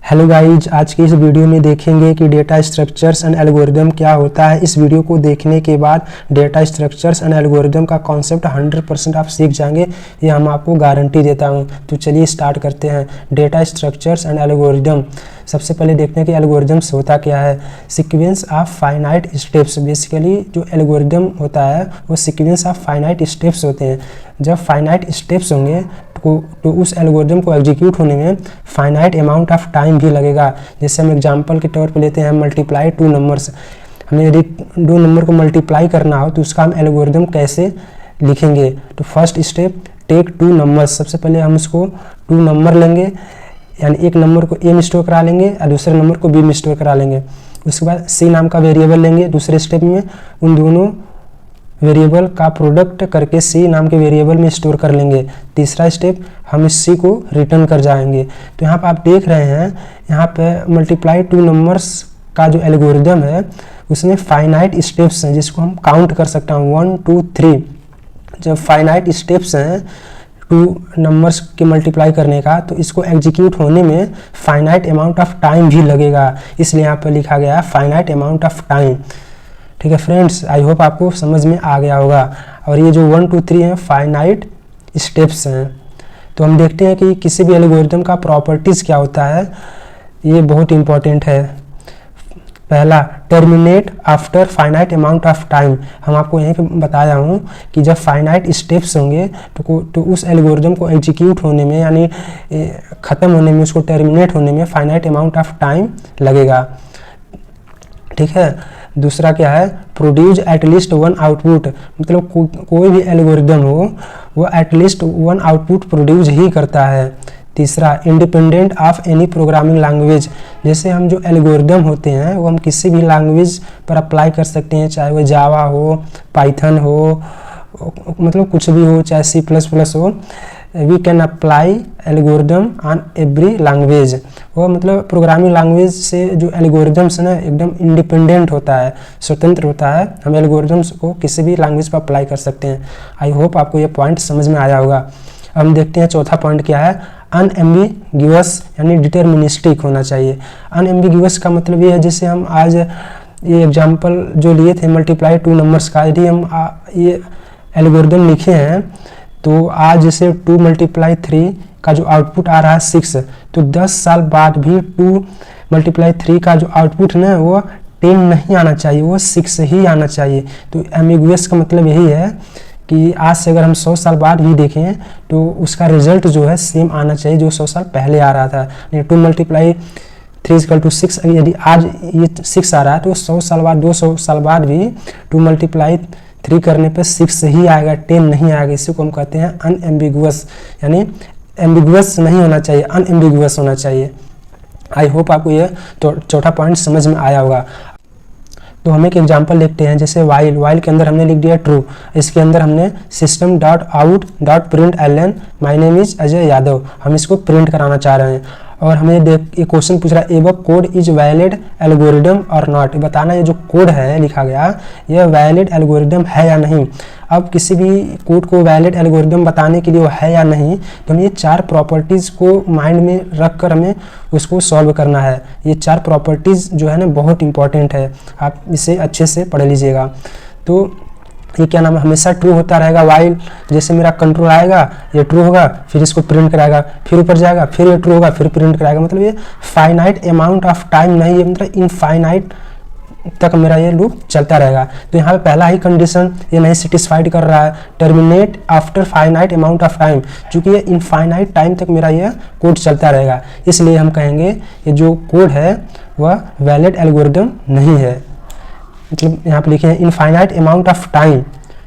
Hello guys, आज की इस वीडियो में देखेंगे कि डेटा स्ट्रक्चर्स एंड एल्गोरिदम क्या होता है। इस वीडियो को देखने के बाद डेटा स्ट्रक्चर्स एंड एल्गोरिदम का कॉन्सेप्ट 100% आप सीख जाएंगे, ये हम आपको गारंटी देता हूं। तो चलिए स्टार्ट करते हैं। डेटा स्ट्रक्चर्स एंड एल्गोरिदम, सबसे पहले देखते हैं कि एल्गोरिदम्स होता क्या है। Sequence of finite steps, basically जो एल्गोरिदम होता है वो सीक्वेंस ऑफ फाइनाइट स्टेप्स होते हैं। जब फाइनाइट स्टेप्स होंगे तो उस एल्गोरिदम को एग्जीक्यूट होने में फाइनाइट अमाउंट ऑफ टाइम भी लगेगा। जैसे हम एग्जांपल के तौर पे लेते हैं मल्टीप्लाई टू नंबर्स। हमें यदि दो नंबर को मल्टीप्लाई करना हो तो उसका हम एल्गोरिदम कैसे लिखेंगे। तो first step, take two numbers. सबसे पहले हम उसको टू नंबर लेंगे, यानी एक नंबर को ए में स्टोर करा लेंगे और दूसरे नंबर को बी में स्टोर करा लेंगे। उसके बाद सी नाम का वेरिएबल लेंगे। दूसरे स्टेप में उन दोनों वेरिएबल का प्रोडक्ट करके सी नाम के वेरिएबल में स्टोर कर लेंगे। तीसरा स्टेप, हम इस सी को रिटर्न कर जाएंगे। तो यहाँ पर आप देख रहे हैं, यहाँ पे मल्टीप्लाई टू नंबर्स का जो एल्गोरिदम है उसमें फाइनाइट स्टेप्स हैं जिसको हम काउंट कर सकते हैं 1 2 3। जब फाइनाइट स्टेप्स हैं टू नंबर्स के मल्टीप्लाई करने का, तो इसको एग्जीक्यूट होने में फाइनाइट अमाउंट ऑफ टाइम भी लगेगा, इसलिए यहाँ पर लिखा गया है फाइनाइट अमाउंट ऑफ टाइम। ठीक है फ्रेंड्स, आई होप आपको समझ में आ गया होगा। और ये जो 1 2 3 है फाइनाइट स्टेप्स हैं। तो हम देखते हैं कि किसी भी एल्गोरिदम का प्रॉपर्टीज़ क्या होता है, ये बहुत इंपॉर्टेंट है। पहला, terminate after finite amount of time. हम आपको यहीं पे बताया हूँ कि जब फाइनाइट स्टेप्स होंगे तो उस एल्गोरिदम को एग्जीक्यूट होने में, यानी ख़त्म होने में, उसको टर्मिनेट होने में फाइनाइट अमाउंट ऑफ टाइम लगेगा। ठीक है। दूसरा क्या है, प्रोड्यूस एटलीस्ट वन आउटपुट। मतलब कोई भी एल्गोरिदम हो वो एटलीस्ट वन आउटपुट प्रोड्यूस ही करता है। तीसरा, independent of any programming language. जैसे हम जो एल्गोरिदम होते हैं वो हम किसी भी लैंग्वेज पर अप्लाई कर सकते हैं, चाहे वो जावा हो, पाइथन हो, मतलब कुछ भी हो, चाहे C++ हो। We can apply algorithm on every language. वो मतलब प्रोग्रामिंग लैंग्वेज से जो एल्गोरिदम्स ना एकदम इंडिपेंडेंट होता है, स्वतंत्र होता है। हम एल्गोरिदम्स को किसी भी लैंग्वेज पर अप्लाई कर सकते हैं। आई होप आपको ये पॉइंट समझ में आया होगा। अब हम देखते हैं चौथा पॉइंट क्या है, अनएम्बिग्यूअस यानी डिटर्मिनिस्टिक होना चाहिए। अनएम्बिग्यूअस का मतलब ये है, जैसे हम आज ये एग्जाम्पल जो लिए थे मल्टीप्लाई टू नंबर्स का, यदि हम ये एल्गोरिदम लिखे हैं तो आज जैसे 2 × 3 का जो आउटपुट आ रहा है 6, तो 10 साल बाद भी 2 × 3 का जो आउटपुट है वो 10 नहीं आना चाहिए, वो 6 ही आना चाहिए। तो एम्बिगुअस का मतलब यही है कि आज से अगर हम 100 साल बाद भी देखें तो उसका रिजल्ट जो है सेम आना चाहिए जो 100 साल पहले आ रहा था। 2 × 3 = 6, यदि आज ये 6 आ रहा है तो 100 साल बाद, 200 साल बाद भी 2 × 3 करने पे 6 ही आएगा, 10 नहीं आएगा। इसी को हम कहते हैं अनएम्बिगुअस, यानी एम्बिगुअस नहीं होना चाहिए, अनएम्बिगुअस होना चाहिए। आई होप आपको ये चौथा पॉइंट समझ में आया होगा। तो हम एक एग्जांपल देखते हैं, जैसे वाइल के अंदर हमने लिख दिया ट्रू, इसके अंदर हमने system.out.println my name is Ajay Yadav, हम इसको प्रिंट कराना चाह रहे हैं। और हमें ये क्वेश्चन पूछ रहा है, above code is valid algorithm और नॉट। बताना ये जो कोड है लिखा गया यह वैलिड एल्गोरिदम है या नहीं। अब किसी भी कोड को वैलिड एल्गोरिदम बताने के लिए वो है या नहीं, तो हमें ये 4 प्रॉपर्टीज़ को माइंड में रख कर हमें उसको सॉल्व करना है। ये 4 प्रॉपर्टीज़ जो है ना बहुत इंपॉर्टेंट है, आप इसे अच्छे से पढ़ लीजिएगा। तो ये क्या नाम है, हमेशा ट्रू होता रहेगा। वाइल जैसे मेरा कंट्रोल आएगा ये ट्रू होगा, फिर इसको प्रिंट कराएगा, फिर ऊपर जाएगा, फिर ये ट्रू होगा, फिर प्रिंट कराएगा। मतलब ये फाइनाइट अमाउंट ऑफ टाइम नहीं है, मतलब इनफाइनाइट तक मेरा ये लूप चलता रहेगा। तो यहाँ पे पहला ही कंडीशन ये नहीं सेटिस्फाइड कर रहा है, terminate after finite amount of time. चूँकि ये इनफाइनाइट टाइम तक मेरा ये कोड चलता रहेगा, इसलिए हम कहेंगे ये जो कोड है वह वैलिड एल्गोरिदम नहीं है। मतलब यहाँ पे लिखे हैं इनफाइनाइट अमाउंट ऑफ टाइम,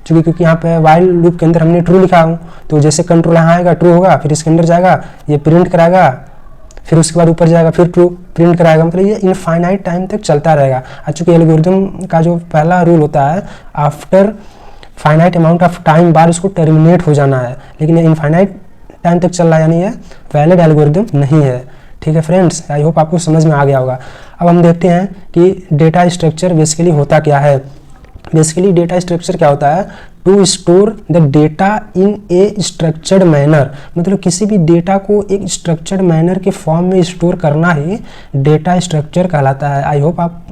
क्योंकि यहाँ पे वाइल लूप के अंदर हमने ट्रू लिखा हूँ, तो जैसे कंट्रोल यहाँ आएगा ट्रू होगा, फिर इसके अंदर जाएगा ये प्रिंट कराएगा, फिर उसके बाद ऊपर जाएगा फिर ट्रू प्रिंट कराएगा। मतलब ये इनफाइनाइट टाइम तक चलता रहेगा। चूँकि एल्गोरिदम का जो पहला रूल होता है after finite amount of time बाद उसको टर्मिनेट हो जाना है, लेकिन ये इनफाइनाइट टाइम तक चल रहा है, यानी ये वैलिड एल्गोरिदम नहीं है। ठीक है फ्रेंड्स, आई होप आपको समझ में आ गया होगा। अब हम देखते हैं कि डेटा स्ट्रक्चर बेसिकली होता क्या है। बेसिकली डेटा स्ट्रक्चर क्या होता है, to store the data in a structured manner, मतलब किसी भी डेटा को एक स्ट्रक्चर्ड मैनर के फॉर्म में स्टोर करना ही डेटा स्ट्रक्चर कहलाता है। आई होप आप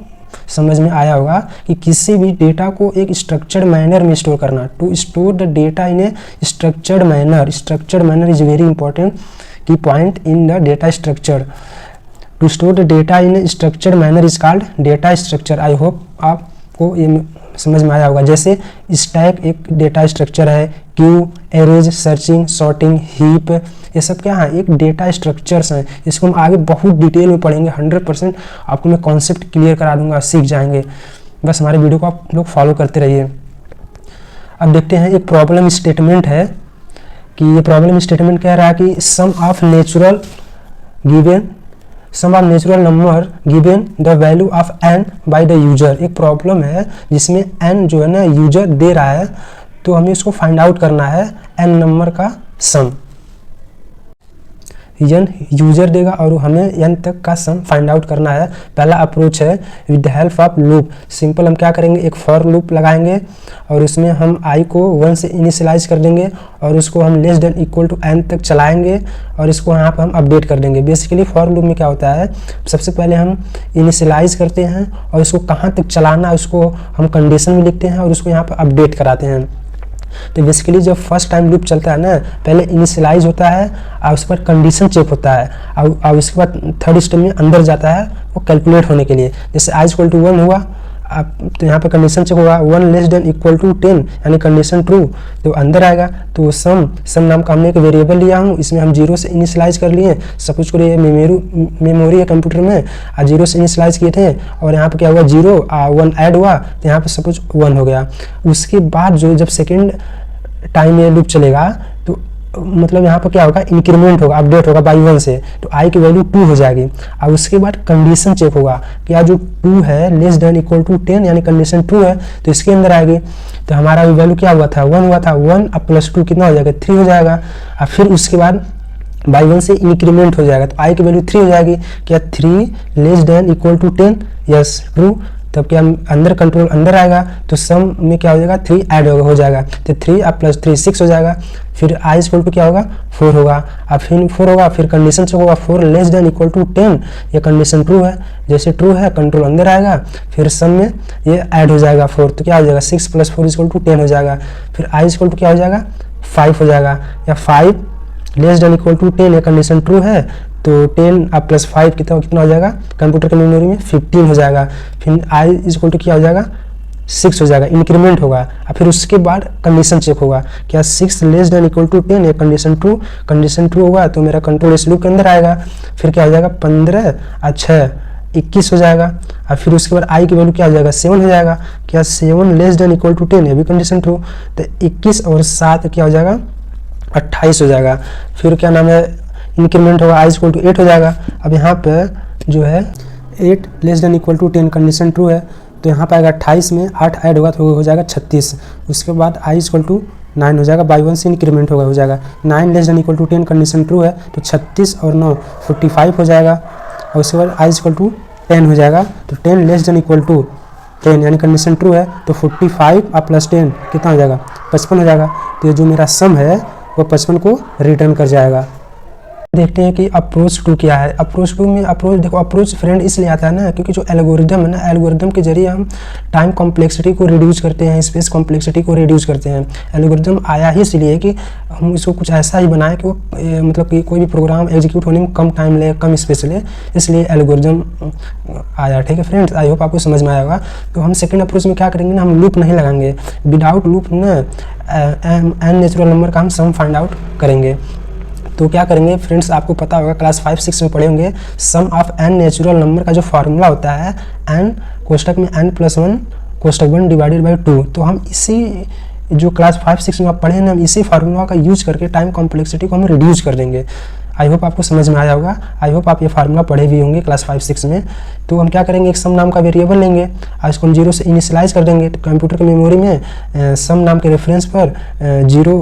समझ में आया होगा कि किसी भी डेटा को एक स्ट्रक्चर्ड मैनर में स्टोर करना। To store the data in a structured manner, structured manner is very important key point in the data structure. To store the data in a structured manner is called data structure. I hope आपको ये समझ में आया होगा। जैसे stack एक data structure है, queue, arrays, searching, sorting, heap, ये सब क्या है, एक डेटा स्ट्रक्चर्स हैं। इसको हम आगे बहुत डिटेल में पढ़ेंगे। 100% आपको मैं कॉन्सेप्ट क्लियर करा दूंगा, सीख जाएंगे। बस हमारे वीडियो को आप लोग फॉलो करते रहिए। अब देखते हैं, एक प्रॉब्लम स्टेटमेंट है कि ये प्रॉब्लम स्टेटमेंट कह रहा है कि sum of natural number given the value of n by the user. एक प्रॉब्लम है जिसमें n जो है ना यूजर दे रहा है, तो हमें इसको फाइंड आउट करना है n नंबर का सम। n यूजर देगा और हमें n तक का सम फाइंड आउट करना है। पहला अप्रोच है with the help of loop. Simple हम क्या करेंगे, एक फॉर लूप लगाएंगे और उसमें हम i को 1 से इनिशियलाइज कर देंगे और उसको हम less than equal to n तक चलाएंगे और इसको यहाँ पर हम अपडेट कर देंगे। बेसिकली फॉर लूप में क्या होता है, सबसे पहले हम इनिशियलाइज करते हैं और इसको कहाँ तक चलाना है उसको हम कंडीशन में लिखते हैं और उसको यहाँ पर अपडेट कराते हैं। तो बेसिकली जब फर्स्ट टाइम लूप चलता है ना, पहले इनिशियलाइज होता है और उस पर कंडीशन चेक होता है और उसके बाद थर्ड स्टेप में अंदर जाता है वो कैलकुलेट होने के लिए। जैसे i इक्वल टू 1 हुआ, अब तो यहाँ पे कंडीशन चेक होगा 1 लेस देन इक्वल टू 10 यानी कंडीशन ट्रू, तो अंदर आएगा। तो सम नाम का हमने एक वेरिएबल लिया हूँ, इसमें हम 0 से इनिशियलाइज कर लिए। सपोज करिए मेमोरी है कंप्यूटर में, 0 से इनिशियलाइज किए थे और यहाँ पे क्या हुआ 0 1 ऐड हुआ, तो यहाँ पे सपोज 1 हो गया। उसके बाद जो जब सेकेंड टाइम ये लूप चलेगा तो मतलब यहाँ पर क्या होगा, इंक्रीमेंट होगा, अपडेट होगा बाई 1 से, तो i की वैल्यू 2 हो जाएगी। और उसके बाद कंडीशन चेक होगा, क्या जो 2 है लेस देन इक्वल टू 10 यानी कंडीशन ट्रू है, तो इसके अंदर आएगी। तो हमारा वैल्यू क्या हुआ था, 1 हुआ था, 1 अब प्लस 2 कितना हो जाएगा, 3 हो जाएगा। और फिर उसके बाद बाई 1 से इंक्रीमेंट हो जाएगा, तो i की वैल्यू 3 हो जाएगी। क्या 3 less than equal to 10, yes true. तब क्या अंदर कंट्रोल अंदर आएगा, तो सम में क्या हो जाएगा 3 ऐड हो जाएगा, तो 3 अब प्लस 3 6 हो जाएगा। फिर i इक्वल टू क्या होगा 4 होगा, अब फिर 4 होगा, फिर कंडीशन चेक होगा 4 लेस देन इक्वल टू 10, ये कंडीशन ट्रू है। जैसे ट्रू है कंट्रोल अंदर आएगा, फिर सम में ये ऐड हो जाएगा 4, तो क्या हो जाएगा 6 प्लस 4 इक्वल टू 10 हो जाएगा। फिर i इक्वल टू क्या हो जाएगा 5 हो जाएगा, या 5 लेस देन इक्वल टू 10 ये कंडीशन ट्रू है, तो 10 अब प्लस 5 कितना हो जाएगा, कंप्यूटर की मेमोरी में 15 हो जाएगा। फिर i इक्वल टू क्या हो जाएगा 6 हो जाएगा, इंक्रीमेंट होगा। और फिर उसके बाद कंडीशन चेक होगा, क्या 6 लेस देन इक्वल टू 10 ये कंडीशन ट्रू होगा, तो मेरा कंट्रोल इस लूप के अंदर आएगा। फिर क्या हो जाएगा 15 और 6 21 हो जाएगा। और फिर उसके बाद i की वैल्यू क्या हो जाएगा 7 हो जाएगा, क्या 7 लेस देन इक्वल टू 10 ये भी कंडीशन ट्रू, तो 21 और 7 क्या हो जाएगा 28 हो जाएगा। फिर क्या नाम है इंक्रीमेंट होगा, i इक्वल टू 8 हो जाएगा। अब यहाँ पे जो है 8 less than equal to 10 condition true है, तो यहाँ पे आएगा 28 में 8 ऐड होगा तो हो जाएगा 36। उसके बाद i इक्वल टू 9 हो जाएगा, बाई 1 से इंक्रीमेंट हो जाएगा। 9 less than equal to 10 condition true है, तो 36 और 9 45 हो जाएगा। और उसके बाद i इक्वल टू 10 हो जाएगा, तो 10 लेस देन इक्वल टू 10 यानी कंडीशन ट्रू है, तो 45 और प्लस 10 कितना हो जाएगा 55 हो जाएगा। तो ये जो मेरा सम है वो 55 को रिटर्न कर जाएगा। देखते हैं कि अप्रोच 2 क्या है। अप्रोच 2 में अप्रोच फ्रेंड इसलिए आता है ना क्योंकि जो एल्गोरिदम है ना, एल्गोरिदम के जरिए हम टाइम कॉम्प्लेक्सिटी को रिड्यूस करते हैं, स्पेस कॉम्प्लेक्सिटी को रिड्यूस करते हैं। एल्गोरिदम आया ही इसलिए कि हम इसको कुछ ऐसा ही बनाएं कि वो मतलब कि कोई भी प्रोग्राम एग्जीक्यूट होने में कम टाइम ले, कम स्पेस ले, इसलिए एल्गोरिदम आया। ठीक है फ्रेंड्स, आई होप आपको समझ में आया होगा। तो हम सेकेंड अप्रोच में क्या करेंगे ना, हम लूप नहीं लगाएंगे, विदाउट लूप ना एन नेचुरल नंबर का हम सम फाइंड आउट करेंगे। तो क्या करेंगे फ्रेंड्स, आपको पता होगा क्लास 5-6 में पढ़े होंगे, सम ऑफ एन नेचुरल नंबर का जो फार्मूला होता है एन कोष्टक में n प्लस 1 कोष्टक 1 डिवाइडेड बाई 2। तो हम इसी जो क्लास 5-6 में आप पढ़े हैं, हम इसी फार्मूला का यूज करके टाइम कॉम्प्लेक्सिटी को हम रिड्यूस कर देंगे। आई होप आपको समझ में आया होगा। आई होप आप ये फार्मूला पढ़े भी होंगे क्लास 5-6 में। तो हम क्या करेंगे, एक सम नाम का वेरिएबल लेंगे और इसको हम 0 से इनिशियलाइज कर देंगे। तो कंप्यूटर की मेमोरी में सम नाम के रेफरेंस पर 0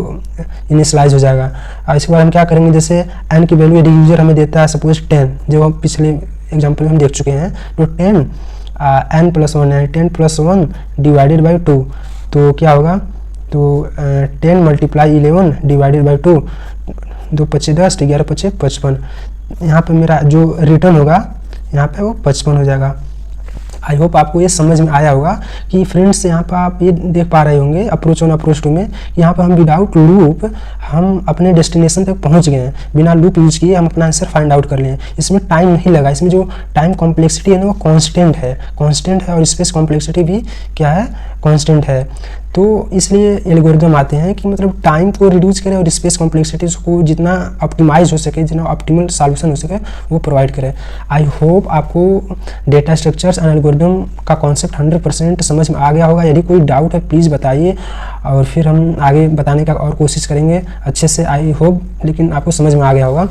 इनिशियलाइज हो जाएगा। और इसके बाद हम क्या करेंगे, जैसे n की वैल्यू यदि यूजर हमें देता है सपोज 10, जो हम पिछले एग्जाम्पल में हम देख चुके हैं, तो 10 n प्लस 1 है, 10 प्लस 1 डिवाइडेड बाई 2, तो क्या होगा तो 10 मल्टीप्लाई 11 डिवाइडेड बाई 2, 2 पच्चे 10, 11 पच्चे 55। यहाँ पे मेरा जो रिटर्न होगा यहाँ पे वो 55 हो जाएगा। आई होप आपको ये समझ में आया होगा कि फ्रेंड्स यहाँ पर आप ये देख पा रहे होंगे अप्रोच 1 अप्रोच 2 में, यहाँ पर हम विदाउट लूप हम अपने डेस्टिनेशन तक पहुँच गए हैं, बिना लूप यूज किए हम अपना आंसर फाइंड आउट कर लिए। इसमें टाइम नहीं लगा, इसमें जो टाइम कॉम्प्लेक्सिटी है ना वो कांस्टेंट है और स्पेस कॉम्प्लेक्सिटी भी क्या है, कांस्टेंट है। तो इसलिए एल्गोरिदम आते हैं कि मतलब टाइम को रिड्यूस करें और स्पेस कॉम्प्लेक्सिटीज को जितना ऑप्टिमाइज हो सके, जितना ऑप्टिमल सॉल्यूशन हो सके वो प्रोवाइड करें। आई होप आपको डेटा स्ट्रक्चर्स एंड एल्गोरिदम का कॉन्सेप्ट 100% समझ में आ गया होगा। यदि कोई डाउट है प्लीज़ बताइए और फिर हम आगे बताने का और कोशिश करेंगे अच्छे से। आई होप लेकिन आपको समझ में आ गया होगा।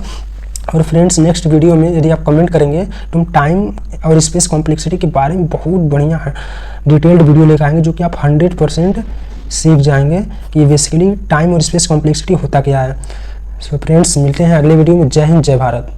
और फ्रेंड्स नेक्स्ट वीडियो में यदि आप कमेंट करेंगे तो हम टाइम और स्पेस कॉम्प्लेक्सिटी के बारे में बहुत बढ़िया डिटेल्ड वीडियो लेकर आएंगे, जो कि आप 100% सीख जाएंगे कि बेसिकली टाइम और स्पेस कॉम्प्लेक्सिटी होता क्या है। सो फ्रेंड्स मिलते हैं अगले वीडियो में। जय हिंद, जय भारत।